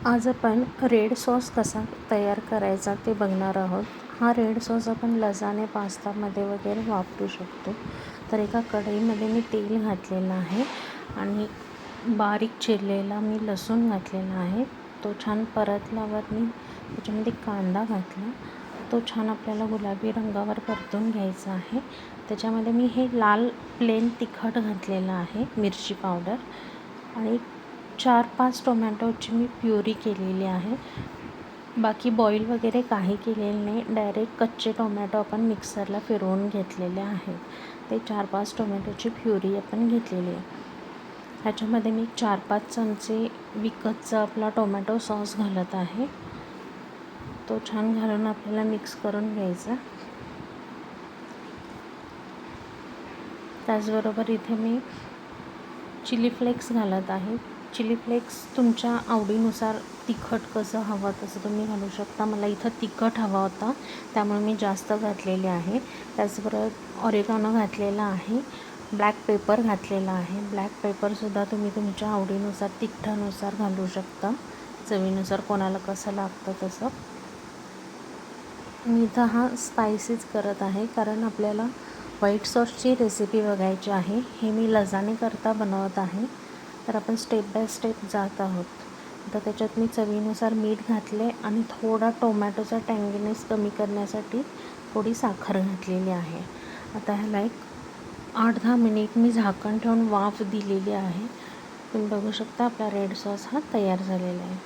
आज आपण red sauce कसा तयार करायचा ते बघणार आहोत. हा रेड सॉस आपण लसाणे पास्तामध्ये वगैरे वापरू शकतो. तर एका कढईमध्ये मी तेल घातलेलं आहे आणि बारीक चिरलेला मी लसूण घातलेला आहे. तो छान परतल्यावर मी त्याच्यामध्ये कांदा घातला. तो छान आपल्याला गुलाबी रंगावर परतून घ्यायचा आहे. त्याच्यामध्ये मी हे लाल प्लेन तिखट घातलेलं आहे, मिरची पावडर, आणि 4-5 टोमॅटोची मी प्युरी केलेली आहे. बाकी बॉईल वगैरे काही केलेलं नाही, डायरेक्ट कच्चे टोमॅटो आपण मिक्सरला फिरवून घेतलेले आहे. ते 4-5 टोमॅटोची प्युरी आपण घेतलेली आहे. ह्याच्यामध्ये मी 4-5 चमचे विकतचा आपला टोमॅटो सॉस घालत आहे. तो छान घालून आपल्याला मिक्स करून घ्यायचा. त्याचबरोबर इथे मी चिली फ्लेक्स घालत आहे. चिली फ्लेक्स तुमच्या आवडीनुसार तिखट कसं हवं तसं तुम्ही घालू शकता. मला इथं तिखट हवा होता त्यामुळे मी जास्त घातलेले आहे. त्याचबरोबर ऑरेगानो घातलेला आहे, ब्लॅक पेपर घातलेला आहे. ब्लॅक पेपरसुद्धा तुम्ही तुमच्या आवडीनुसार तिखटानुसार घालू शकता, चवीनुसार कोणाला कसं लागतं तसं. मी इथं हा स्पायसीच करत आहे कारण आपल्याला व्हाईट सॉसची रेसिपी बघायची आहे. हे मी लसाणेकरता बनवत आहे, तर आपण स्टेप बाय स्टेप जात आहोत. तर त्याच्यात मी चवीनुसार मीठ घातले आणि थोडा टोमॅटोचा टँगीनेस कमी करण्यासाठी थोडी साखर घातलेली आहे. आता ह्याला एक 8-10 मिनिट मी झाकण ठेवून वाफ दिलेली आहे. तुम्ही बघू शकता आपला रेड सॉस हा तयार झालेला आहे.